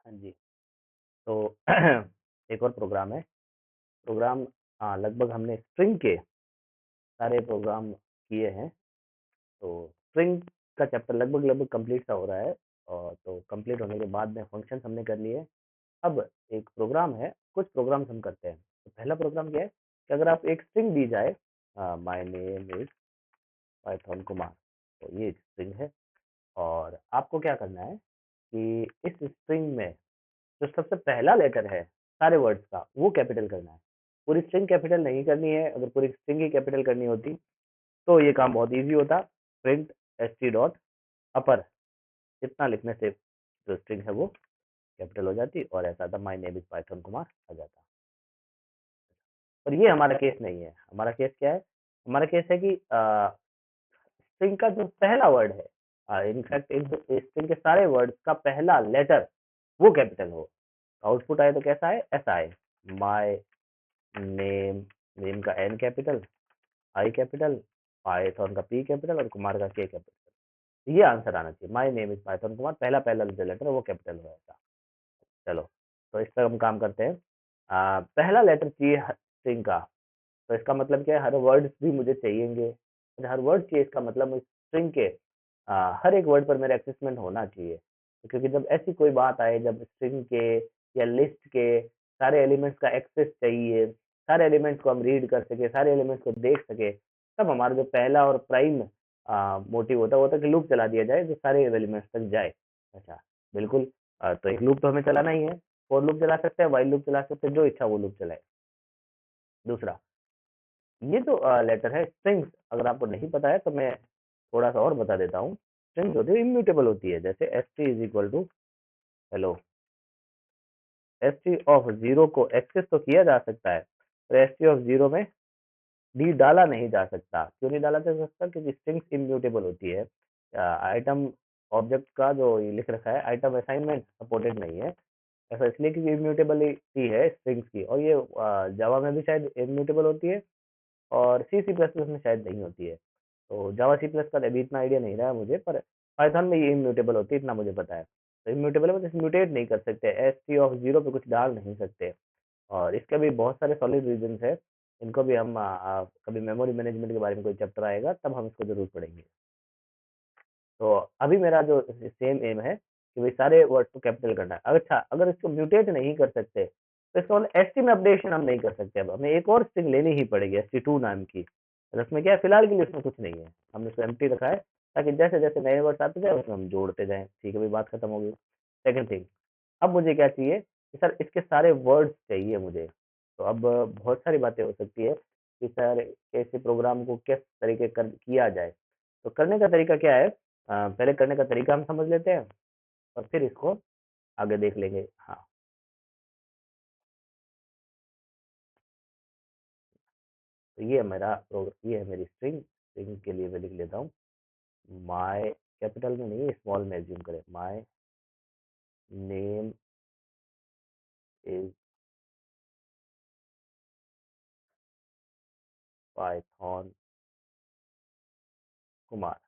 हाँ जी। तो एक और प्रोग्राम है। प्रोग्राम लगभग हमने स्ट्रिंग के सारे प्रोग्राम किए हैं। तो स्ट्रिंग का चैप्टर लगभग लगभग कंप्लीट सा हो रहा है और तो कंप्लीट होने के बाद में फंक्शंस हमने कर लिए। अब एक प्रोग्राम है, कुछ प्रोग्राम्स हम करते हैं। तो पहला प्रोग्राम क्या है कि अगर आप एक स्ट्रिंग दी जाए, my name is Python Kumar, तो ये स्ट्रिंग है और आपको क्या करना है कि इस स्ट्रिंग में जो सबसे पहला लेटर है सारे वर्ड्स का वो कैपिटल करना है। पूरी स्ट्रिंग कैपिटल नहीं करनी है। अगर पूरी स्ट्रिंग ही कैपिटल करनी होती तो ये काम बहुत इजी होता। प्रिंट st डॉट अपर, इतना लिखने से जो स्ट्रिंग है वो कैपिटल हो जाती और ऐसा था my name is Python Kumar आ जाता। और ये हमारा केस नहीं है। हमारा केस क्या है? हमारा केस है कि स्ट्रिंग का जो पहला वर्ड है, इनफैक्ट इन स्ट्रिंग के सारे वर्ड्स का पहला लेटर वो कैपिटल हो। आउटपुट आए तो कैसा है? ऐसा आए, माय नेम, नेम का N capital, I capital, Python का पी कैपिटल और कुमार का के कैपिटल। ये आंसर आना चाहिए। My name is Python Kumar, पहला पहला जो लेटर है वो कैपिटल होगा। चलो, तो इस पर हम काम करते हैं। पहला लेटर चाहिए स्ट्रिंग का, तो इसका मतलब क्या है? हर वर्ड भी मुझे चाहिएंगे। हर वर्ड चाहिए इसका मतलब स्ट्रिंग के हर एक वर्ड पर मेरा एक्सेसमेंट होना चाहिए। क्योंकि जब ऐसी कोई बात आए, जब स्ट्रिंग के या लिस्ट के सारे एलिमेंट्स का एक्सेस चाहिए, सारे एलिमेंट्स को हम रीड कर सके, सारे एलिमेंट्स को देख सके, तब हमारा जो पहला और प्राइम मोटिव होता है वो होता है कि लूप चला दिया जाए जो सारे एलिमेंट्स तक जाए। अच्छा, बिल्कुल। तो एक लूप तो हमें चलाना ही है। फॉर लूप चला सकते हैं, वाइल लूप चला सकते हैं, जो इच्छा वो लूप चलाए। दूसरा, ये जो लेटर है स्ट्रिंग्स, अगर आपको नहीं पता है तो मैं थोड़ा सा और बता देता हूँ। स्ट्रिंग्स होती है इम्यूटेबल होती है। जैसे S T is equal to hello, S T of zero को एक्सेस तो किया जा सकता है, पर एस टी ऑफ जीरो में डी डाला नहीं जा सकता। क्यों नहीं डाला जा सकता? क्योंकि स्ट्रिंग्स इम्यूटेबल होती है। आइटम ऑब्जेक्ट का जो ये लिख रखा है, आइटम असाइनमेंट सपोर्टेड नहीं है। ऐसा इसलिए क्योंकि इम्यूटेबिलिटी है स्ट्रिंग्स की, और ये जावा में भी शायद इम्यूटेबल होती है और सी सी प्लस प्लस में शायद नहीं होती है। तो जावा सी प्लस का अभी इतना आइडिया नहीं रहा है मुझे, पर पाइथन में ये इम्यूटेबल होती है, इतना मुझे पता है। तो इम्यूटेबल मतलब म्यूटेट नहीं कर सकते, एस टी ऑफ जीरो पे कुछ डाल नहीं सकते। और इसके भी बहुत सारे सॉलिड रीजंस है। इनको भी हम कभी मेमोरी मैनेजमेंट के बारे में कोई चैप्टर आएगा तब हम इसको जरूर पढ़ेंगे। तो अभी मेरा जो सेम एम है कि भाई सारे वर्ड को कैपिटल करना है। अच्छा, अगर इसको म्यूटेट नहीं कर सकते तो इसका मतलब एसटी में अपडेशन हम नहीं कर सकते। अब हमें एक और स्ट्रिंग लेनी ही पड़ेगी, st2 नाम की। और उसमें क्या है, फिलहाल के लिए उसमें कुछ नहीं है, हमने इसको एम्प्टी रखा है ताकि जैसे जैसे नए वर्ड्स आते जाए उसमें हम जोड़ते जाएं। ठीक है, भाई बात खत्म हो गई। सेकंड थिंग, अब मुझे क्या चाहिए कि सर इसके सारे वर्ड्स चाहिए मुझे। तो अब बहुत सारी बातें हो सकती है कि सर ऐसे प्रोग्राम को किस तरीके कर किया जाए। तो करने का तरीका क्या है? पहले करने का तरीका हम समझ लेते हैं और फिर इसको आगे देख लेंगे। हाँ, तो ये है मेरी स्ट्रिंग। स्ट्रिंग के लिए मैं लिख लेता हूँ माय, कैपिटल में नहीं, स्मॉल में एज्यूम करें, my name is Python Kumar,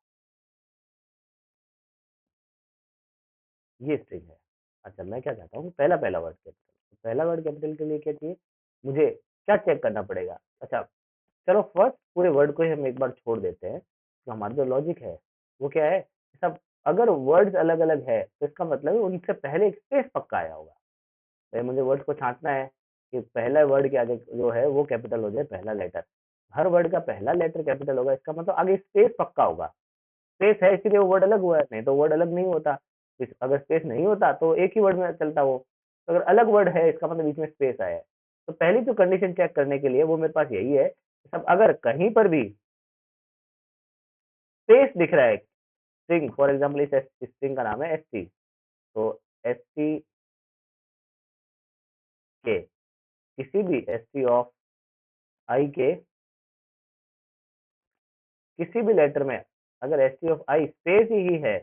ये स्ट्रिंग है। अच्छा, मैं क्या चाहता हूँ, पहला पहला वर्ड कैपिटल। पहला वर्ड कैपिटल के लिए क्या चाहिए मुझे? क्या चेक करना पड़ेगा? अच्छा, चलो फर्स्ट पूरे वर्ड को ही हम एक बार छोड़ देते हैं। तो हमारा जो लॉजिक है वो क्या है? सब अगर वर्ड्स अलग अलग है तो इसका मतलब है उनसे पहले एक स्पेस पक्का आया होगा। तो मुझे वर्ड को छांटना है कि पहला वर्ड के आगे जो है वो कैपिटल हो जाए, पहला लेटर। हर वर्ड का पहला लेटर कैपिटल होगा, इसका मतलब आगे स्पेस पक्का होगा। स्पेस है इसीलिए वो वर्ड अलग हुआ है, नहीं तो वर्ड अलग नहीं होता। अगर स्पेस नहीं होता तो एक ही वर्ड में चलता वो। तो अगर अलग वर्ड है इसका मतलब बीच में स्पेस आया है। तो पहली जो कंडीशन चेक करने के लिए वो मेरे पास यही है, सब अगर कहीं पर भी स्पेस दिख रहा है, स्ट्रिंग फॉर एग्जाम्पल इस स्ट्रिंग का नाम है एस टी, तो एस टी के किसी भी एस टी ऑफ आई के किसी भी लेटर में अगर S T of I space ही है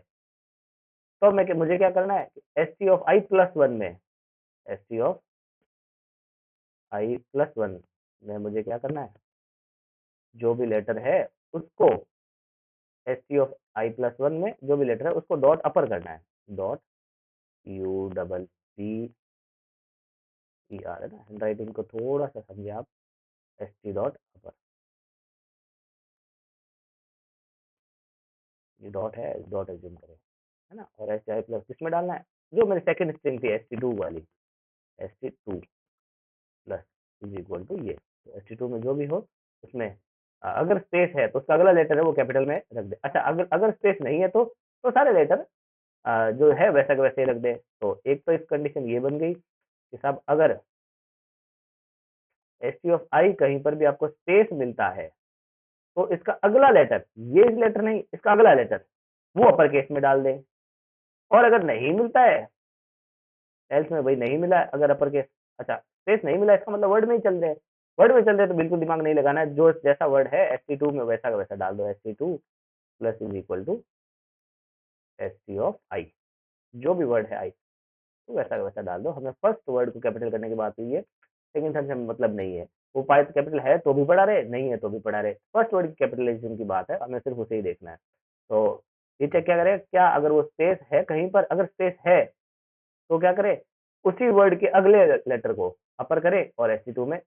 तो मैं मुझे क्या करना है? S T of I plus one में, S T of I plus one में मुझे क्या करना है? जो भी लेटर है उसको S T of I plus one में जो भी लेटर है उसको डॉट अपर करना है। डॉट यू डबल है ना, हैंड राइटिंग को थोड़ा सा समझे आप, st डॉट अपर, ये डॉट है, डॉट एज्यूम करें, है ना, और एस आई प्लस किसमें डालना है, जो मेरी सेकंड स्ट्रिंग थी st2 वाली, st2 plus is equal to ये, तो st2 में जो भी हो उसमें अगर स्पेस है तो उसका अगला लेटर है वो कैपिटल में रख दे। अच्छा, अगर अगर स्पेस नहीं है तो सारे लेटर जो है वैसा का वैसे ही रख दे। तो एक तो इस कंडीशन ये बन गई कि साहब अगर एस टी ऑफ आई कहीं पर भी आपको स्पेस मिलता है तो इसका अगला लेटर, ये लेटर नहीं, इसका अगला लेटर वो अपर केस में डाल दें। और अगर नहीं मिलता है, एल्स में भाई नहीं मिला है अगर अपर केस, अच्छा स्पेस नहीं मिला, इसका मतलब वर्ड में ही चल रहे हैं, वर्ड में चल रहे हैं तो बिल्कुल दिमाग नहीं लगाना है, जो जैसा वर्ड है एस टी टू में वैसा का वैसा डाल दो, S T two plus is equal to S T of I, जो भी वर्ड है आई तो वैसा का वैसा डाल दो। हमें फर्स्ट वर्ड को कैपिटल करने की बात हुई है, सेकंड सेंस में मतलब नहीं है, वो पाए तो कैपिटल है तो भी पढ़ा रहे, नहीं है तो भी पढ़ा रहे, फर्स्ट वर्ड की कैपिटलाइजेशन की बात है, हमें सिर्फ उसे ही देखना है। तो ये चेक क्या करें, क्या अगर वो स्पेस है कहीं पर, अगर स्पेस है तो क्या करे, उसी वर्ड के अगले लेटर को अपर करे और SC2 में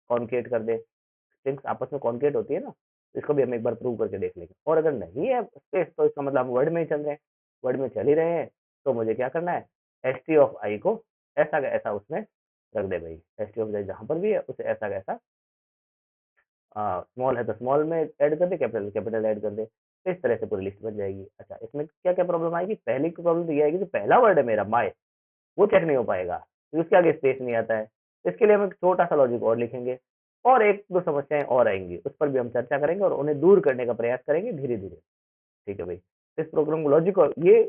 कॉन्केट कर दे, स्ट्रिंग्स आपस में कॉन्केट होती है ना, इसको भी हम एक बार प्रूव करके देख लेंगे। और अगर नहीं है स्पेस तो इसका मतलब हम वर्ड में ही चल रहे हैं, वर्ड में चल ही रहे हैं, तो मुझे क्या करना है, एस टी ऑफ आई को ऐसा का ऐसा उसमें रख दे भाई, एस टी ऑफ आई जहां पर भी है उसे ऐसा का ऐसा, स्मॉल है तो स्मॉल में ऐड कर दे, कैपिटल कैपिटल ऐड कर दे, तो इस तरह से पूरी लिस्ट बन जाएगी। अच्छा, इसमें क्या क्या प्रॉब्लम आएगी, पहली प्रॉब्लम तो ये आएगी कि पहला वर्ड है मेरा माई, वो चेक नहीं हो पाएगा क्योंकि उसके आगे स्पेस नहीं आता है। इसके लिए हम एक छोटा सा लॉजिक और लिखेंगे और एक दो समस्याएं और आएंगी, उस पर भी हम चर्चा करेंगे और उन्हें दूर करने का प्रयास करेंगे धीरे धीरे। ठीक है भाई, इस प्रोग्राम को लॉजिक, और ये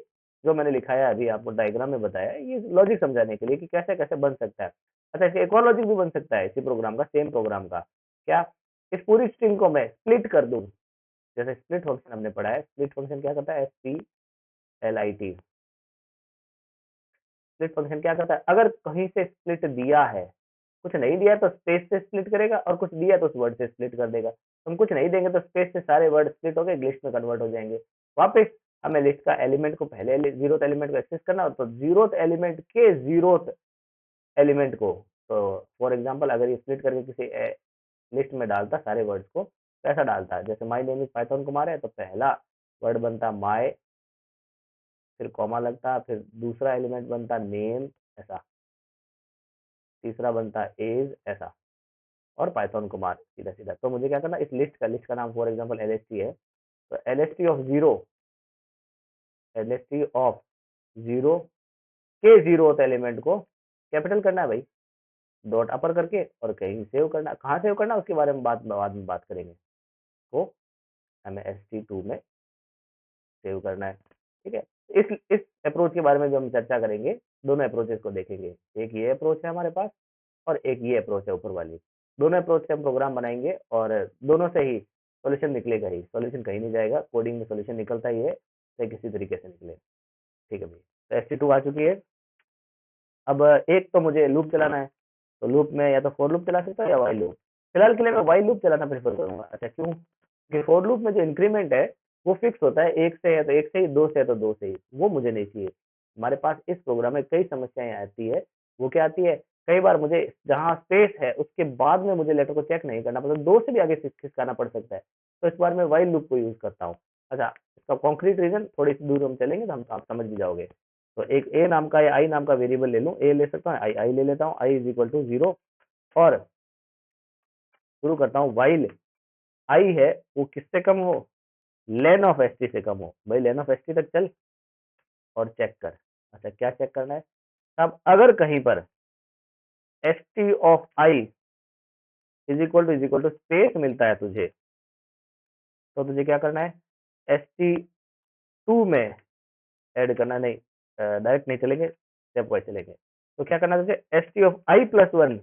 जो मैंने लिखाया अभी आपको डायग्राम में बताया, ये लॉजिक समझाने के लिए कि कैसे कैसे बन सकता है। अच्छा, इससे एक और लॉजिक भी बन सकता है इसी प्रोग्राम का, सेम प्रोग्राम का, क्या, इस पूरी स्ट्रिंग को मैं स्प्लिट कर दूं, जैसे स्प्लिट फंक्शन हमने पढ़ा है, स्प्लिट फंक्शन क्या करता है, SPLIT, स्प्लिट फंक्शन क्या करता है, अगर कहीं से स्प्लिट दिया है, कुछ नहीं दिया तो स्पेस से स्प्लिट करेगा, और कुछ दिया तो उस वर्ड से स्प्लिट कर देगा। हम कुछ नहीं देंगे तो स्पेस से सारे वर्ड स्प्लिट हो गए, लिस्ट में कन्वर्ट हो जाएंगे। वापस हमें लिस्ट का एलिमेंट को, पहले जीरोथ एलिमेंट को एक्सेस करना हो तो जीरोथ एलिमेंट के जीरोथ एलिमेंट को, तो फॉर एग्जांपल अगर ये स्प्लिट करके किसी लिस्ट में डालता सारे वर्ड्स को, कैसा डालता है, जैसे माई नेम इज पाइथन कुमार है तो पहला वर्ड बनता माई, फिर कॉमा लगता, फिर दूसरा एलिमेंट बनता नेम ऐसा, तीसरा बनता एज ऐसा, और पाइथन को मार्क सीधा सीधा। तो मुझे क्या करना, इस लिस्ट का नाम फॉर एग्जांपल LST है, तो LST of zero, LST of zero के जीरो एलिमेंट को कैपिटल करना है भाई, डॉट अपर करके, और कहीं सेव करना, कहाँ सेव करना उसके बारे में बाद में बात करेंगे, तो हमें ST2 में सेव करना है। ठीक है, इस अप्रोच के बारे में जो हम चर्चा करेंगे, दोनों अप्रोचेस को देखेंगे, एक ये अप्रोच है हमारे पास और एक ये अप्रोच है ऊपर वाली, दोनों अप्रोच से हम प्रोग्राम बनाएंगे और दोनों से ही सॉल्यूशन निकलेगा ही, सॉल्यूशन कहीं नहीं जाएगा, कोडिंग में सॉल्यूशन निकलता ही है, चाहे किसी तरीके से निकले। ठीक है भाई, तो ST2 आ चुकी है। अब एक तो मुझे लूप चलाना है, तो लूप में या तो फॉर लूप चला सकता हूँ या वाइल लूप, फिलहाल के लिए मैं वाइल लूप चलाना प्रेफर करूंगा। अच्छा, क्यों, क्योंकि फॉर लूप में जो इंक्रीमेंट है वो फिक्स होता है, एक से है तो एक से ही, दो से है तो दो से ही, वो मुझे नहीं चाहिए। हमारे पास इस प्रोग्राम में कई समस्याएं आती है, वो क्या आती है, कई बार मुझे जहाँ स्पेस है उसके बाद में मुझे लेटर को चेक नहीं करना पड़ता, दो से भी आगे खिसकाना पड़ सकता है, तो इस बार मैं वाइल लूप को यूज करता हूँ। अच्छा, इसका कॉन्क्रीट रीजन थोड़ी सी दूर हम चलेंगे तो हम आप समझ भी जाओगे। तो एक ए नाम का या आई नाम का वेरिएबल ले लूँ, ए ले सकता हूँ, आई आई ले लेता हूँ, आई इज इक्वल टू 0, और शुरू करता हूँ वाइल आई है वो किससे कम हो, लेन ऑफ एस टी से कम हो। भाई लेन ऑफ एस टी तक चल और चेक कर। अच्छा, क्या चेक करना है, अब अगर कहीं पर S T of I is equal to space मिलता है तुझे, तो तुझे क्या करना है, एस टी टू में ऐड करना, नहीं डायरेक्ट नहीं चलेंगे, स्टेप वाइज चलेंगे। तो क्या करना है तुझे, S T of I plus one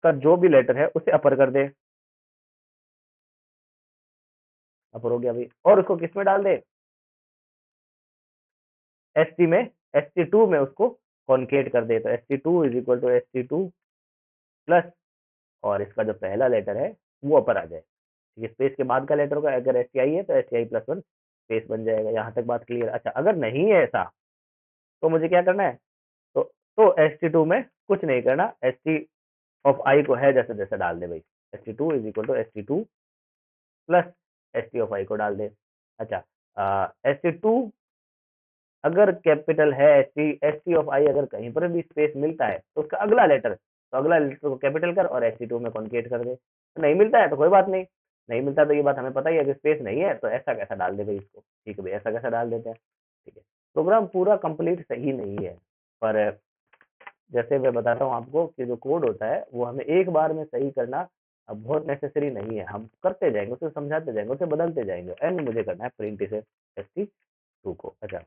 का जो भी लेटर है उसे अपर कर दे, अपर हो गया भाई, और उसको किस में डाल दे, एस टी में, एस टी टू में उसको कॉन्केट कर दे, तो S T two is equal to S T two plus, और इसका जो पहला लेटर है वो अपर आ जाए। ठीक है, स्पेस के बाद का लेटर होगा, अगर एस टी आई है तो S T I plus one space बन जाएगा। यहाँ तक बात क्लियर। अच्छा, अगर नहीं है ऐसा तो मुझे क्या करना है, तो st2 में कुछ नहीं करना, st ऑफ आई को है जैसे जैसे डाल दे भाई, st2 is equal to st2 plus st of I को डाल दे। अच्छा, st2 अगर कैपिटल है, st ऑफ आई अगर कहीं पर भी स्पेस मिलता है तो उसका अगला लेटर, तो अगला लेटर को कैपिटल कर और st2 में कॉन्केट कर दे। तो नहीं मिलता है तो कोई बात नहीं, नहीं मिलता तो ये बात हमें पता ही है कि स्पेस नहीं है, तो ऐसा कैसा डाल दे भाई इसको, ठीक है भाई, ऐसा कैसा डाल देते हैं, ठीक है। प्रोग्राम पूरा कंप्लीट सही नहीं है, पर जैसे मैं बताता हूँ आपको कि जो कोड होता है वो हमें एक बार में सही करना अब बहुत नेसेसरी नहीं है, हम करते जाएंगे, उसे समझाते जाएंगे, उसे बदलते जाएंगे। एंड मुझे करना है प्रिंट इसे st2 को। अच्छा,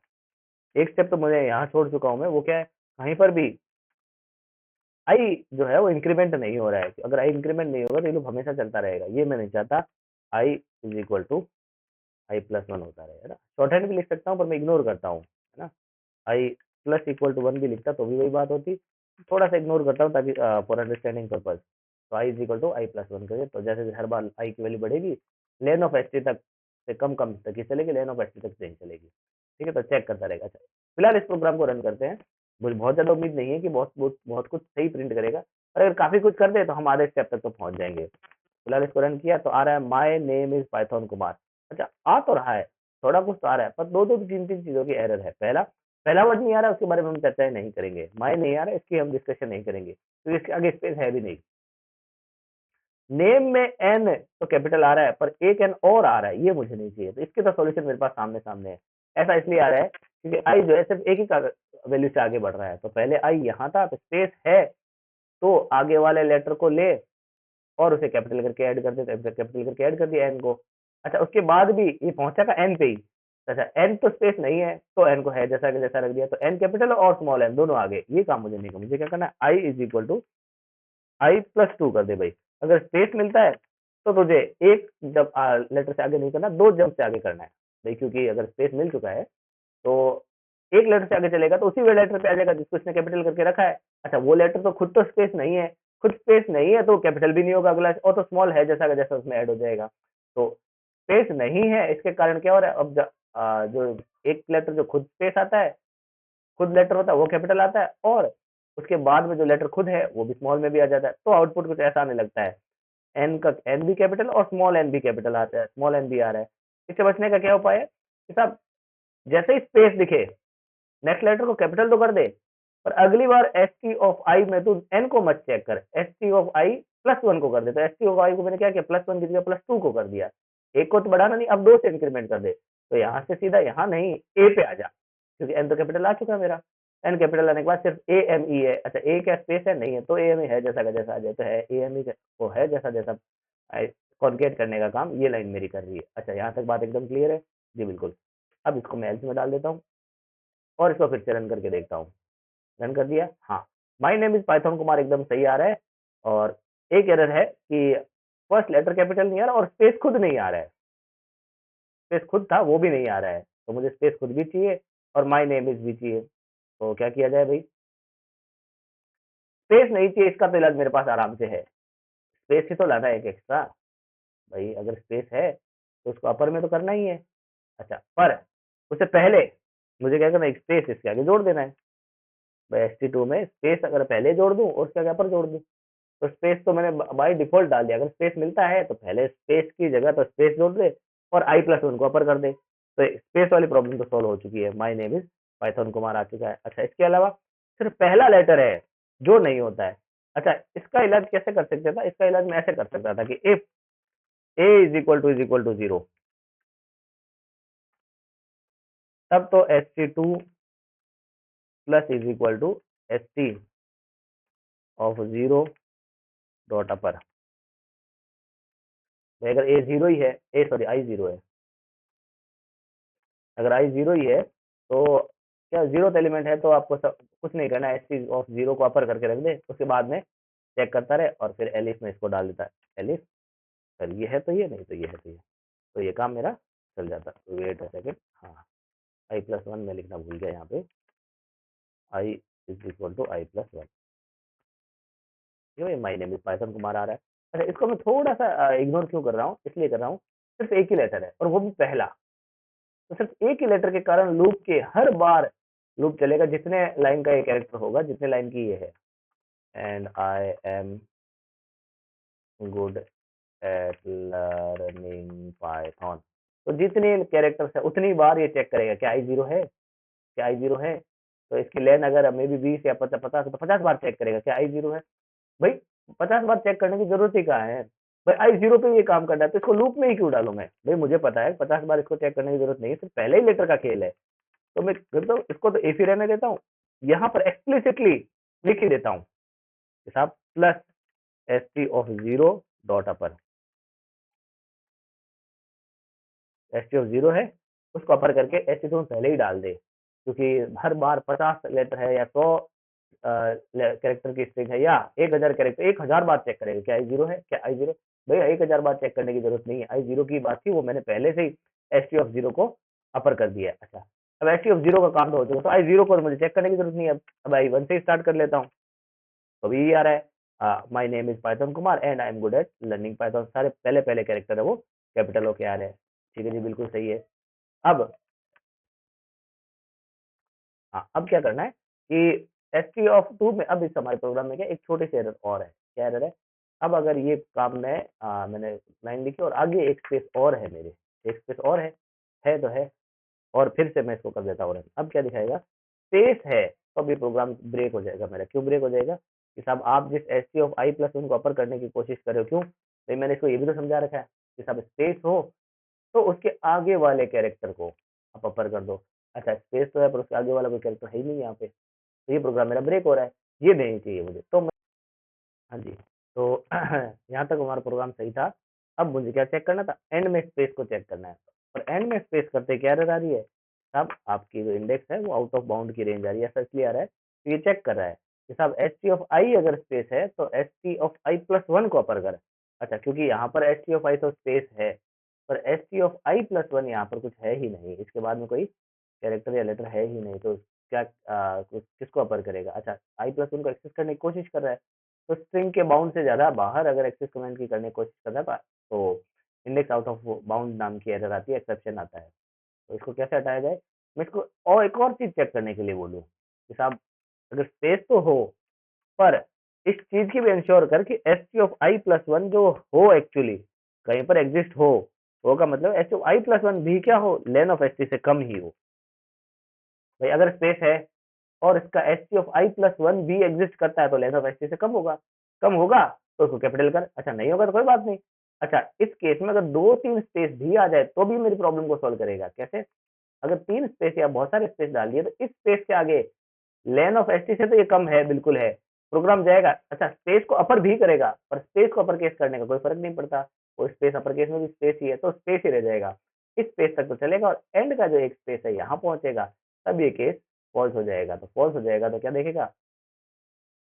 एक स्टेप तो मुझे यहाँ छोड़ चुका हूँ मैं, वो क्या है, कहीं पर भी आई जो है वो इंक्रीमेंट नहीं हो रहा है। अगर आई इंक्रीमेंट नहीं होगा तो ये लूप हमेशा चलता रहेगा, ये मैं नहीं चाहता। I is equal to I plus one होता रहेगा ना, शॉर्ट हैंड भी लिख सकता हूँ पर मैं इग्नोर करता हूँ, है ना। आई प्लस इक्वल टू वन भी लिखता तो भी वही बात होती, थोड़ा सा इग्नोर करता हूँ ताकि फॉर अंडरस्टैंडिंग पर्पज। तो I is equal to I plus one करिए, तो जैसे जैसे हर बार आई की वैल्यू बढ़ेगी, लेन ऑफ एस टी तक से कम तक ही चलेगी, लेन ऑफ एस टी तक नहीं चलेगी, ठीक है। तो चेक करता रहेगा। अच्छा, फिलहाल इस प्रोग्राम को रन करते हैं। मुझे बहुत ज़्यादा उम्मीद नहीं है कि बहुत कुछ सही प्रिंट करेगा, और अगर काफ़ी कुछ कर दे तो हम आधे स्टेप तक तो पहुँच जाएंगे। फिलहाल इसको रन किया तो आ रहा है my name is Python Kumar. अच्छा, आ तो रहा है, थोड़ा कुछ तो आ रहा है, पर दो दो तीन तीन चीज़ों की एरर है। पहला पहला वर्ड नहीं आ रहा है, उसके बारे में हम चर्चा नहीं करेंगे। माय नहीं आ रहा है, इसकी हम डिस्कशन नहीं करेंगे क्योंकि इसके आगे स्पेस है भी नहीं। नेम में एन तो कैपिटल आ रहा है, पर एक एन और आ रहा है, ये मुझे नहीं चाहिए। तो इसके तो सॉल्यूशन मेरे पास सामने सामने है। ऐसा इसलिए आ रहा है क्योंकि आई जो है सिर्फ एक ही वैल्यू से आगे बढ़ रहा है। तो पहले आई यहाँ था तो स्पेस है, तो आगे वाले लेटर को ले और उसे कैपिटल करके ऐड कर दे, तो कैपिटल करके ऐड कर दिया एन को। अच्छा, उसके बाद भी ये पहुंचा था एन पे ही। अच्छा, एन तो स्पेस नहीं है तो एन को है जैसा कि जैसा रख दिया, तो एन कैपिटल और स्मॉल एन दोनों आगे। ये काम मुझे नहीं करना, मुझे क्या करना है, I is equal to I plus two कर दे भाई। अगर स्पेस मिलता है तो तुझे एक जब लेटर से आगे नहीं करना, दो जंप से आगे करना है भाई, क्योंकि अगर स्पेस मिल चुका है तो एक लेटर से आगे चलेगा तो उसी वे लेटर पे आ जाएगा जिसको इसने कैपिटल करके रखा है। अच्छा, वो लेटर तो खुद तो स्पेस नहीं है, खुद स्पेस नहीं है तो कैपिटल भी नहीं होगा अगला, और तो स्मॉल है जैसा का जैसा उसमें ऐड हो जाएगा। तो स्पेस नहीं है, इसके कारण क्या हो रहा है, अब जो एक लेटर जो खुद स्पेस आता है, खुद लेटर होता है वो कैपिटल आता है, और उसके बाद में जो लेटर खुद है वो भी स्मॉल में भी आ जाता है। तो आउटपुट कुछ ऐसा आने लगता है, एन का एन भी कैपिटल और स्मॉल एन भी कैपिटल आता है, स्मॉल एन भी आ रहा है। इससे बचने का क्या उपाय है कि साहब, जैसे ही स्पेस दिखे नेक्स्ट लेटर को कैपिटल तो कर दे, पर अगली बार एस टी ऑफ आई में तू एन को मत चेक कर, S T of I plus one को कर दे। तो एस टी ऑफ आई को मैंने क्या किया, प्लस वन की जगह प्लस टू को कर दिया। एक को तो बढ़ाना नहीं, अब दो से इंक्रीमेंट कर दे। तो यहाँ से सीधा यहाँ नहीं, ए पे आ जा, क्योंकि एन तो कैपिटल आ चुका है मेरा। एन कैपिटल आने के बाद सिर्फ ए एम ई है। अच्छा, ए क्या स्पेस है, नहीं है, तो ए एम ई है जैसा का जैसा आ जाए, तो है ए एम ई वो है जैसा जैसा कॉन्केट करने का काम ये लाइन मेरी कर रही है। अच्छा, यहाँ तक बात एकदम क्लियर है जी, बिल्कुल। अब इसको मैं एल्स में डाल देता हूँ और इसको फिर से रन करके देखता हूँ। रन कर दिया, हाँ, my name is Python Kumar एकदम सही आ रहा है। और एक एरर है कि फर्स्ट लेटर कैपिटल नहीं आ रहा और स्पेस खुद नहीं आ रहा है, स्पेस खुद था वो भी नहीं आ रहा है, तो मुझे स्पेस खुद भी चाहिए और माय नेम इज भी चाहिए। तो क्या किया जाए भाई, स्पेस नहीं चाहिए, इसका तो इलाज मेरे पास आराम से है। स्पेस ही तो लाना है एक एक्स्ट्रा भाई, अगर स्पेस है तो उसको अपर में तो करना ही है। अच्छा, पर उससे पहले मुझे क्या करना है, एक स्पेस इसके आगे जोड़ देना है भाई। st2 में स्पेस अगर पहले जोड़ दूं और उसके आगे अपर जोड़ दूं, तो स्पेस तो मैंने बाय डिफॉल्ट डाल दिया। अगर स्पेस मिलता है तो पहले स्पेस की जगह तो स्पेस जोड़ दे और आई प्लस वन को अपर कर दे, तो स्पेस वाली प्रॉब्लम तो सॉल्व हो चुकी है। My name is Python Kumar आ चुका है। अच्छा, इसके अलावा सिर्फ पहला लेटर है जो नहीं होता है। अच्छा, इसका इलाज कैसे कर सकते था, इसका इलाज मैं ऐसे कर सकता था कि if A is equal to zero, तब तो st2 plus is equal to st of zero dot upper. अगर ए जीरो ही है, ए सॉरी आई जीरो है, अगर आई जीरो ही है तो क्या जीरो एलिमेंट है तो आपको कुछ नहीं करना है, एस ऑफ जीरो को अपर करके रख दे, उसके बाद में चेक करता रहे और फिर एलिफ में इसको डाल देता है। एलिफ, सर ये है तो ये, नहीं तो ये है तो ये, तो ये काम मेरा चल जाता। वेट अ सेकेंड, हाँ, आई प्लस वन में लिखना भूल गया यहाँ पे, I is equal to I plus one. ये my name is Python Kumar आ रहा है। अच्छा, इसको मैं थोड़ा सा इग्नोर क्यों कर रहा हूँ, इसलिए कर रहा हूँ, सिर्फ एक ही लेटर है और वो भी पहला, तो सिर्फ एक ही लेटर के कारण लूप के हर बार लूप चलेगा जितने लाइन का ये कैरेक्टर होगा, जितने लाइन की ये है, and I am good at learning Python. तो जितने कैरेक्टर्स है उतनी बार ये चेक करेगा क्या आई जीरो है, क्या आई जीरो है। तो इसकी लेन अगर मे बी 20 या 50 तो 50 बार चेक करेगा क्या आई जीरो है। भाई 50 बार चेक करने की जरूरत ही कहाँ है, भाई आई जीरो पे ये काम करना है तो इसको लूप में ही क्यों डालूं मैं। भाई मुझे पता है 50 बार इसको चेक करने की जरूरत नहीं है, सिर्फ पहले ही लेटर का खेल है। तो मैं करता हूँ इसको तो एसी रहने देता हूँ, यहाँ पर एक्सप्लिसिटली लिख ही देता हूँ साहब plus S T of zero dot upper. S T of zero है उसको अपर करके एस टी पहले ही डाल दे, क्योंकि हर बार 50 लेटर है या 100 कैरेक्टर की स्ट्रिंग है या 1000 कैरेक्टर, 1000 बार चेक करेगा क्या आई जीरो है, क्या आई जीरो। भैया 1000 बार चेक करने की जरूरत नहीं है, आई जीरो की बात थी वो मैंने पहले से ही एस टी ऑफ जीरो को अपर कर दिया है। अच्छा अब एस टी ऑफ जीरो का काम तो हो चुका, तो आई जीरो को मुझे चेक करने की जरूरत नहीं है। अब आई वन से स्टार्ट कर लेता हूँ, तो अभी ये आ रहा है my name is Python Kumar and I am good at learning Python, सारे पहले पहले कैरेक्टर है वो कैपिटल होके आ रहे हैं। ठीक है जी, बिल्कुल सही है। अब हाँ, अब क्या करना है कि एस टी ऑफ टू में अब इस हमारे प्रोग्राम में क्या एक छोटी सी एरर और है, क्या एरर है। अब अगर ये काम मैंने लाइन लिखी और आगे एक स्पेस और है मेरे, एक स्पेस और है तो है, और फिर से मैं इसको कर देता हूँ। अब क्या दिखाएगा, स्पेस है तो अभी प्रोग्राम ब्रेक हो जाएगा मेरा। क्यों ब्रेक हो जाएगा कि साहब आप जिस S T of I plus उनको अपर करने की कोशिश कर रहे हो, क्यों भाई मैंने इसको ये भी तो समझा रखा है कि साहब स्पेस हो तो उसके आगे वाले कैरेक्टर को आप अपर कर दो। अच्छा स्पेस तो है पर उसके आगे वाला कोई कैरेक्टर है ही नहीं यहाँ पे, तो ये प्रोग्राम मेरा ब्रेक हो रहा है, ये नहीं चाहिए मुझे। तो मैं हाँ जी, तो यहाँ तक हमारा प्रोग्राम सही था। अब मुझे क्या चेक करना था, एंड में स्पेस को चेक करना है। और एंड में स्पेस करते क्या एरर आ रही है, साहब आपकी जो इंडेक्स है वो आउट ऑफ बाउंड की रेंज आ रही है, ऐसा इसलिए आ रहा है तो ये चेक कर रहा है कि साहब एस टी ऑफ आई अगर स्पेस है तो S T of I plus one को अपर कर। अच्छा क्योंकि यहाँ पर एस टी ऑफ आई तो स्पेस है, पर S T of I plus one यहाँ पर कुछ है ही नहीं, इसके बाद में कोई कैरेक्टर या लेटर है ही नहीं, तो क्या किसको अपर करेगा। अच्छा आई प्लस वन को एक्सेस करने की कोशिश कर रहा है, तो स्ट्रिंग के बाउंड से ज़्यादा बाहर अगर एक्सेस कमेंट की करने की कोशिश कर रहा है तो इंडेक्स आउट ऑफ बाउंड नाम की एरर आती है, एक्सेप्शन आता है। तो इसको कैसे हटाया जाए, मैं इसको और एक और चीज़ चेक करने के लिए बोलूँ कि साहब अगर स्पेस तो हो पर इस चीज़ की भी इंश्योर कर कि S T of I plus one जो हो एक्चुअली कहीं पर एग्जिस्ट हो का मतलब S T of I plus one भी क्या हो, लेन ऑफ एस टी से कम ही हो। भाई अगर स्पेस है और इसका S T of I plus one भी एग्जिस्ट करता है तो लेस ऑफ एस टी से कम होगा, कम होगा तो उसको कैपिटल कर। अच्छा नहीं होगा तो कोई बात नहीं। अच्छा इस केस में अगर दो तीन स्पेस भी आ जाए तो भी मेरी प्रॉब्लम को सॉल्व करेगा कैसे, अगर तीन स्पेस या बहुत सारे स्पेस डाल दिए तो इस स्पेस के आगे लेन ऑफ एस टी से तो ये कम है, बिल्कुल है, प्रोग्राम जाएगा। अच्छा स्पेस को अपर भी करेगा पर स्पेस को अपर केस करने का कोई फर्क नहीं पड़ता, वो स्पेस अपर केस में भी स्पेस ही है तो स्पेस ही रह जाएगा, इस स्पेस तक तो चलेगा और एंड का जो एक स्पेस है यहाँ पहुंचेगा, तब ये केस फॉल्स हो जाएगा। तो फॉल्स हो जाएगा तो क्या देखेगा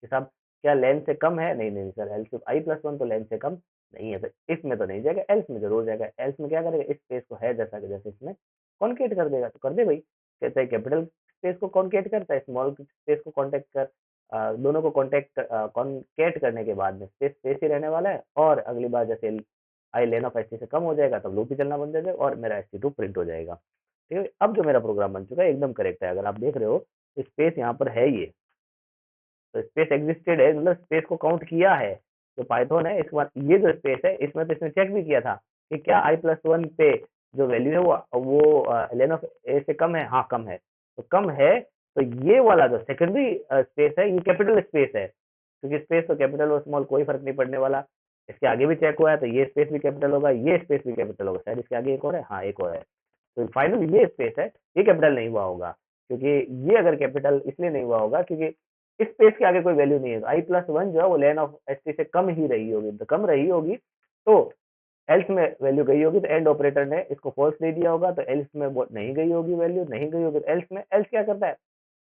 कि साहब क्या लेन से कम है, नहीं नहीं sir else I plus one तो लेन से कम नहीं है, तो इसमें तो नहीं जाएगा, एल्स में जरूर जाएगा। एल्स में क्या करेगा, इस स्पेस को है जैसा कि जैसे इसमें कॉन्केट कर देगा, तो कर दे भाई, कहते हैं कैपिटल स्पेस को कॉन्केट करता है, स्मॉल स्पेस को कॉन्टेक्ट कर, दोनों को कॉन्टेक्ट कॉन्केट करने के बाद में स्पेस स्पेस ही रहने वाला है, और अगली बार जैसे आई लेन ऑफ एस टी से कम हो जाएगा तब लूप ही चलना बंद हो जाएगा और मेरा एस टी टू प्रिंट हो जाएगा। ठीक है, अब जो मेरा प्रोग्राम बन चुका है एकदम करेक्ट है, अगर आप देख रहे हो स्पेस यहाँ पर है ये, तो स्पेस एग्जिस्टेड है मतलब स्पेस को काउंट किया है। जो पाइथन है इसके बाद ये जो स्पेस है इसमें तो इसने चेक भी किया था कि क्या आई प्लस वन पे जो वैल्यू है वो लेन ऑफ ए से कम है, हाँ कम है, तो कम है तो ये वाला जो सेकेंडरी स्पेस है ये कैपिटल स्पेस है, क्योंकि स्पेस तो कैपिटल और स्मॉल कोई फर्क नहीं पड़ने वाला। इसके आगे भी चेक हुआ है तो ये स्पेस भी कैपिटल होगा, ये स्पेस भी कैपिटल होगा, शायद इसके आगे एक और है, हाँ एक और है। तो फाइनल ये स्पेस है ये कैपिटल नहीं हुआ होगा, क्योंकि ये अगर कैपिटल इसलिए नहीं हुआ होगा क्योंकि इस स्पेस के आगे कोई वैल्यू नहीं है, आई प्लस वन जो है वो लेन ऑफ एस टी से कम ही रही होगी, तो कम रही होगी तो एल्स में वैल्यू गई होगी, तो एंड ऑपरेटर ने इसको फॉल्स दे दिया होगा, तो एल्स में वो नहीं गई होगी वैल्यू, नहीं गई होगी तो एल्स में, एल्स क्या करता है,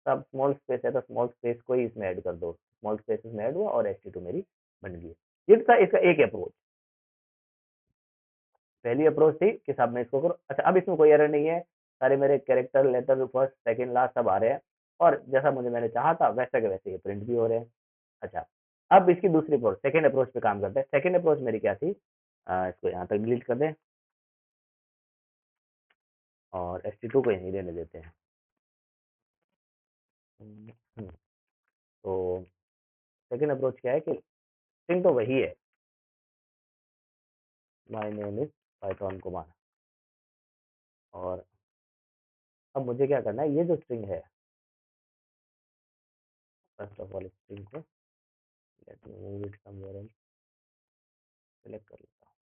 सब स्मॉल स्पेस है तो स्मॉल स्पेस को ही इसमें ऐड कर दो, स्मॉल स्पेस इसमें ऐड हुआ और एस टी टू मेरी बन गई। ये था इसका एक अप्रोच, पहली अप्रोच थी कि साहब मैं इसको करूँ। अच्छा अब इसमें कोई एरर नहीं है, सारे मेरे character letter first second last सब आ रहे हैं, और जैसा मैंने चाहा था वैसा के वैसे ये प्रिंट भी हो रहे हैं। अच्छा अब इसकी दूसरी अप्रोच सेकंड अप्रोच पे काम करते हैं। सेकंड अप्रोच मेरी क्या थी, इसको यहाँ तक डिलीट कर दें और एस टी टू को यहीं रहने देते हैं। तो सेकंड अप्रोच क्या है कि स्ट्रिंग तो वही है, my name is Python Kumar, और अब मुझे क्या करना है, ये जो स्ट्रिंग है, फर्स्ट ऑफ ऑल स्ट्रिंग को let me move it somewhere else, select कर लेता हूँ।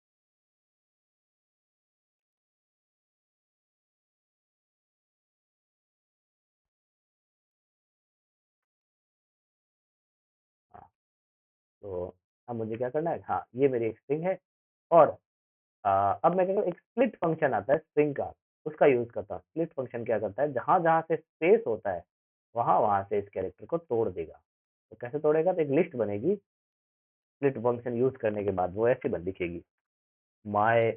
हाँ, तो अब मुझे क्या करना है, हाँ ये मेरी एक स्ट्रिंग है, और अब मैं क्या करूँ, एक स्प्लिट फंक्शन आता है स्ट्रिंग का, उसका यूज करता हूँ। स्प्लिट फंक्शन क्या करता है, जहां जहां से स्पेस होता है वहां वहां से इस कैरेक्टर को तोड़ देगा। तो कैसे तोड़ेगा, तो एक लिस्ट बनेगी स्प्लिट फंक्शन यूज करने के बाद, वो ऐसी बन दिखेगी, my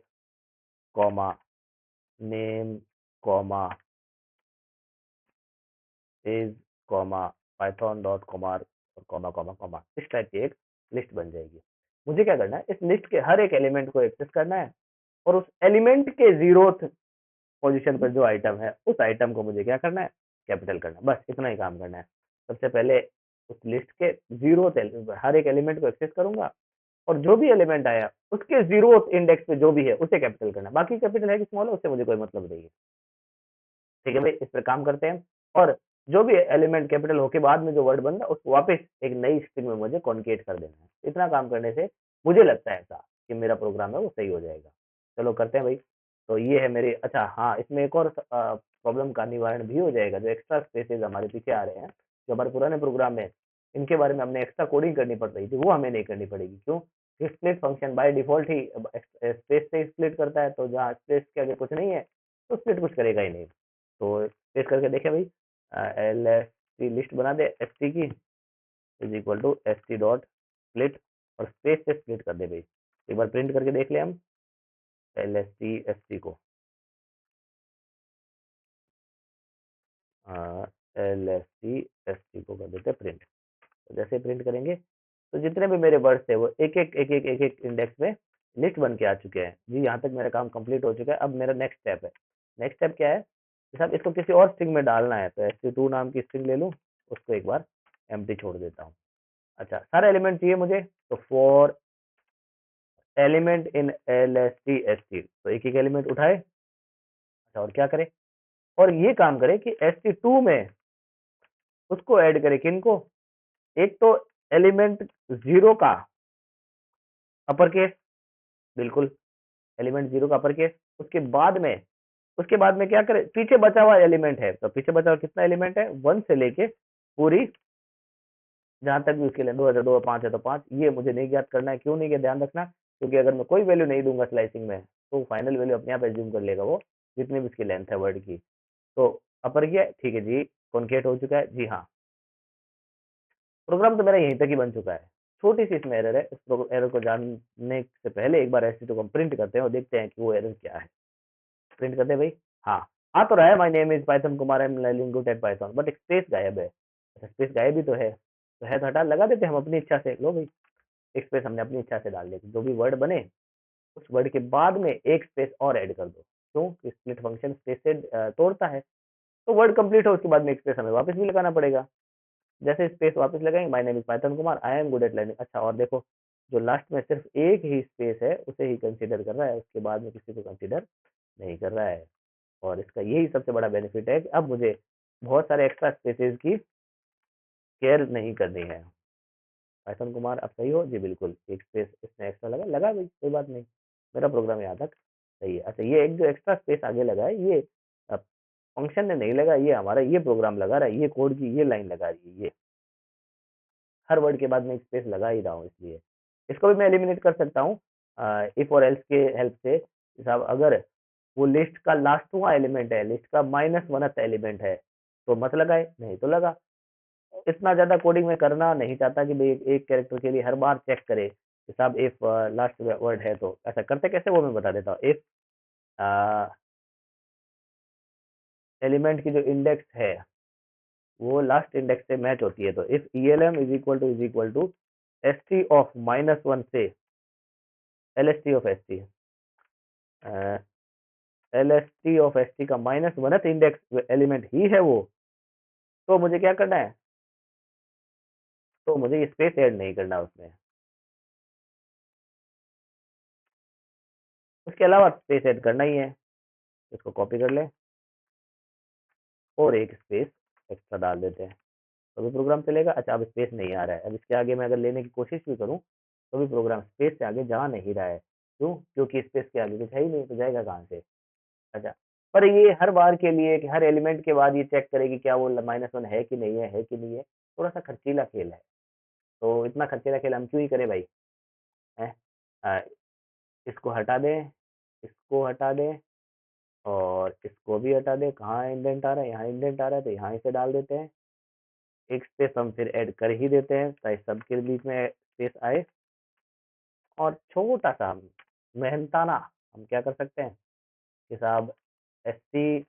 comma name comma is comma Python dot comma और कॉमा कॉमा कॉमा, इस टाइप की एक लिस्ट बन जाएगी। मुझे क्या करना है, इस लिस्ट के हर एक एलिमेंट को एक्सेस करना है, और उस एलिमेंट के जीरोथ पोजीशन पर जो आइटम है, उस आइटम को मुझे क्या करना है, कैपिटल करना है। बस इतना ही काम करना है। सबसे पहले उस लिस्ट के जीरोथ हर एक एलिमेंट को एक्सेस करूंगा, और जो भी एलिमेंट आया उसके जीरोथ इंडेक्स पे जो भी है उसे कैपिटल करना है। बाकी कैपिटल है कि स्मॉल है उससे मुझे कोई मतलब नहीं है। ठीक है भाई, इस पर काम करते हैं, और जो भी एलिमेंट कैपिटल होके बाद में जो वर्ड बन रहा है उसको वापस एक नई स्ट्रिंग में मुझे कॉन्केट कर देना है। इतना काम करने से मुझे लगता है ऐसा कि मेरा प्रोग्राम है वो सही हो जाएगा। चलो करते हैं भाई। तो ये है मेरे, अच्छा हाँ, इसमें एक और प्रॉब्लम का निवारण भी हो जाएगा। जो एक्स्ट्रा स्पेसेस हमारे पीछे आ रहे हैं, जो हमारे पुराने प्रोग्राम में, इनके बारे में हमने एक्स्ट्रा कोडिंग करनी पड़ रही थी, वो हमें नहीं करनी पड़ेगी। क्यों? Split function by default he space से स्प्लिट करता है, तो जहाँ स्पेस के आगे कुछ नहीं है तो स्प्लिट कुछ करेगा ही नहीं। तो स्पेस करके देखें भाई, एल एस टी लिस्ट बना दे एस टी की, is equal to S T dot split, और स्पेस से स्प्लिट कर दे भाई। एक बार प्रिंट करके देख ले हम एल एस टी को, एल एस टी को कर देते प्रिंट। तो जैसे प्रिंट करेंगे तो जितने भी मेरे वर्ड्स थे वो एक एक इंडेक्स में लिस्ट बन के आ चुके हैं जी। यहाँ तक मेरा काम कंप्लीट हो चुका है। अब मेरा नेक्स्ट स्टेप है। नेक्स्ट स्टेप क्या है कि साहब, इसको किसी और स्ट्रिंग में डालना है, तो st2 नाम की स्ट्रिंग ले लूँ, उसको एक बार एम्प्टी छोड़ देता हूँ। अच्छा, सारे एलिमेंट चाहिए मुझे, तो for element in L S T S T, तो एक एक एलिमेंट उठाए। अच्छा, और क्या करे, और ये काम करे कि st2 में उसको ऐड करे, किनको, एक तो एलिमेंट जीरो का अपर केस, बिल्कुल एलिमेंट जीरो का अपर केस। उसके बाद में क्या करे, पीछे बचा हुआ एलिमेंट है, तो पीछे बचा हुआ कितना एलिमेंट है, 1 से लेके पूरी जहां तक भी उसके लिए 2 5 है तो 5। ये मुझे नहीं ज्ञात करना है, क्यों नहीं, ध्यान रखना, क्योंकि अगर मैं कोई वैल्यू नहीं दूंगा स्लाइसिंग में, तो फाइनल वैल्यू अपने आप एज्यूम कर लेगा वो, जितनी भी उसकी लेंथ है वर्ड की। तो अपर किया, ठीक है जी, कॉन्केट हो चुका है जी। हाँ, प्रोग्राम तो मेरा यहीं तक ही बन चुका है। छोटी सी इसमें एरर है, इस एरर को जानने से पहले एक बार ऐसे तो हम प्रिंट करते हैं और देखते हैं कि वो एरर क्या है। प्रिंट करते हैं भाई। हाँ, आ तो रहा है, my name is Python Kumar, I am learning good at Python, but एक स्पेस गायब है। अच्छा, स्पेस गायब ही तो है, तो है तो हटा लगा देते हैं हम अपनी इच्छा से। लो भाई, एक स्पेस हमने अपनी इच्छा से डाल दी, जो भी वर्ड बने उस वर्ड के बाद में एक स्पेस और ऐड कर दो। क्यों? स्प्लिट फंक्शन स्पेस से तोड़ता है, तो वर्ड कंप्लीट हो उसके बाद में एक स्पेस हमें वापस भी लगाना पड़ेगा। जैसे स्पेस वापस लगाएंगे, my name is Python Kumar, I am good at learning. अच्छा, और देखो, जो लास्ट में सिर्फ एक ही स्पेस है उसे ही कंसीडर कर रहा है, उसके बाद में किसी को कंसीडर नहीं कर रहा है। और इसका यही सबसे बड़ा बेनिफिट है कि अब मुझे बहुत सारे एक्स्ट्रा स्पेसेस की केयर नहीं करनी है। पाइथन कुमार अब सही हो जी, बिल्कुल एक स्पेस इसमें एक्स्ट्रा लगा लगा भाई, कोई बात नहीं, मेरा प्रोग्राम यहाँ तक सही है। अच्छा, ये एक जो एक्स्ट्रा स्पेस आगे लगा है, ये फंक्शन ने नहीं लगा, ये हमारा ये प्रोग्राम लगा रहा है, ये कोड की ये लाइन लगा रही है। ये हर वर्ड के बाद में एक स्पेस लगा ही रहा हूँ, इसलिए इसको भी मैं एलिमिनेट कर सकता हूँ इफ और एल्स के हेल्प से। साहब, अगर वो लिस्ट का लास्टवां एलिमेंट है, लिस्ट का -1th एलिमेंट है, तो मत लगाए, नहीं तो लगा। इतना ज्यादा कोडिंग में करना नहीं चाहता कि भाई एक कैरेक्टर के लिए हर बार चेक करे कि साहब इफ लास्ट वर्ड है, तो ऐसा करते कैसे वो मैं बता देता हूँ। इफ एलिमेंट की जो इंडेक्स है वो लास्ट इंडेक्स से मैच होती है, तो if ELM is equal to ST of -1 से LST of ST, LST of ST का -1th इंडेक्स एलिमेंट ही है वो, तो मुझे क्या करना है, तो मुझे स्पेस ऐड नहीं करना उसमें। उसके अलावा स्पेस ऐड करना ही है, इसको कॉपी कर ले और एक स्पेस एक्स्ट्रा डाल देते हैं, तो भी प्रोग्राम चलेगा। अच्छा, अब स्पेस नहीं आ रहा है, अब इसके आगे मैं अगर लेने की कोशिश भी करूँ तो भी प्रोग्राम स्पेस से आगे जा नहीं रहा है। क्यों? क्योंकि स्पेस के आगे कुछ है ही नहीं, तो जाएगा कहाँ से। अच्छा, पर ये हर बार के लिए कि हर एलिमेंट के बाद ये चेक करेगी क्या वो -1 है कि नहीं है कि नहीं है, थोड़ा सा खर्चीला खेल है। तो इतना खर्चीला खेल हम क्यों ही करें भाई, हैं? अ, इसको हटा दें, इसको हटा दें और इसको भी हटा दें। कहाँ इंडेंट आ रहा है? यहाँ इंडेंट आ रहा है, तो यहाँ इसे डाल देते हैं। एक स्पेस हम फिर ऐड कर ही देते हैं ताकि सबके बीच में स्पेस आए। और छोटा सा मेहनताना हम क्या कर सकते हैं कि साहब ST2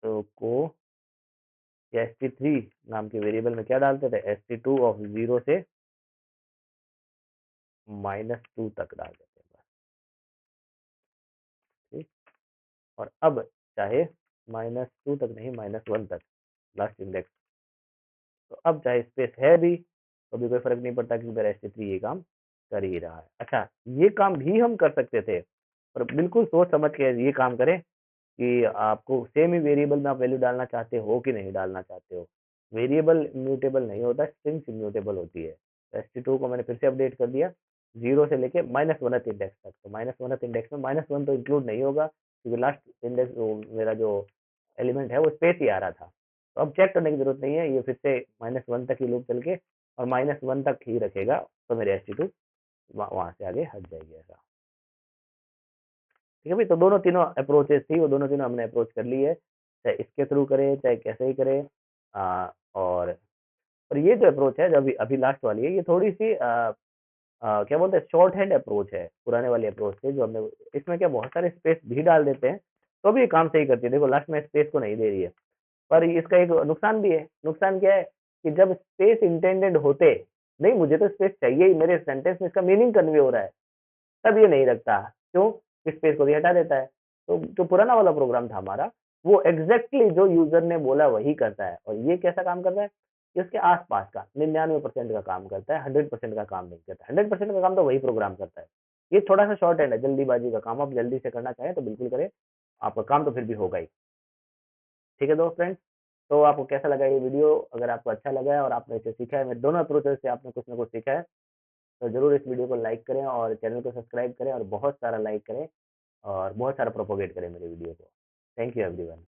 तो को या ST3 नाम के वेरिएबल में क्या डालते थे, ST2 ऑफ 0 से -2 तक डाल देते हैं बस। ठीक, और अब चाहे -2 तक नहीं, -1 तक लास्ट इंडेक्स, तो अब चाहे स्पेस है भी तो भी कोई फर्क नहीं पड़ता क्योंकि मेरा ST3 ये काम कर ही रहा है। अच्छा, ये काम भी हम कर सकते थे, पर बिल्कुल सोच समझ के ये काम करें कि आपको सेम ही वेरिएबल में आप वैल्यू डालना चाहते हो कि नहीं डालना चाहते हो। वेरिएबल इम्यूटेबल नहीं होता, स्ट्रिंग्स इम्यूटेबल होती है। ST2 को मैंने फिर से अपडेट कर दिया 0 से लेके -1th इंडेक्स तक। तो -1th इंडेक्स में -1 तो इंक्लूड नहीं होगा क्योंकि लास्ट इंडेक्स मेरा जो एलिमेंट है वो स्पेस ही आ रहा था। तो अब चेक करने की जरूरत नहीं है, ये फिर से -1 तक ही लूप चल के और -1 तक ही रखेगा, तो मेरे ST2 वहां से आगे हट जाएगी ऐसा। ठीक है भाई, तो दोनों तीनों अप्रोचेस थी, वो दोनों तीनों हमने अप्रोच कर ली है, चाहे इसके थ्रू करें चाहे कैसे ही करें। और ये जो अप्रोच है जो अभी अभी लास्ट वाली है, ये थोड़ी सी क्या बोलते हैं, शॉर्ट हैंड अप्रोच है पुराने वाले अप्रोच से। जो हमने इसमें क्या बहुत सारे स्पेस भी डाल देते हैं तो भी ये काम सही करती है। देखो लास्ट में स्पेस को नहीं दे रही है, पर इसका एक नुकसान भी है। नुकसान क्या है कि जब स्पेस इंटेंडेड होते, नहीं मुझे तो स्पेस चाहिए ही, मेरे सेंटेंस में इसका मीनिंग कन्वे हो रहा है, तब ये नहीं रखता। क्यों? स्पेस को भी हटा देता है। तो जो पुराना वाला प्रोग्राम था हमारा, वो एग्जैक्टली जो यूजर ने बोला वही करता है। और ये कैसा काम करता है, ये उसके आसपास का 99% का काम करता है, 100% का काम नहीं करता। 100% का काम तो वही प्रोग्राम करता है। ये थोड़ा सा शॉर्ट हैंड है, जल्दीबाजी का काम। आप जल्दी से करना चाहें तो बिल्कुल करें, आपका काम तो फिर भी होगा ही। ठीक है दोस्त फ्रेंड्स, तो आपको कैसा लगा ये वीडियो? अगर आपको अच्छा लगा है और आपने इसे सीखा है, मेरे दोनों अप्रोचेस से आपने कुछ ना कुछ सीखा है, तो ज़रूर इस वीडियो को लाइक करें और चैनल को सब्सक्राइब करें और बहुत सारा लाइक करें और बहुत सारा प्रोपोगेट करें मेरे वीडियो को। Thank you everyone.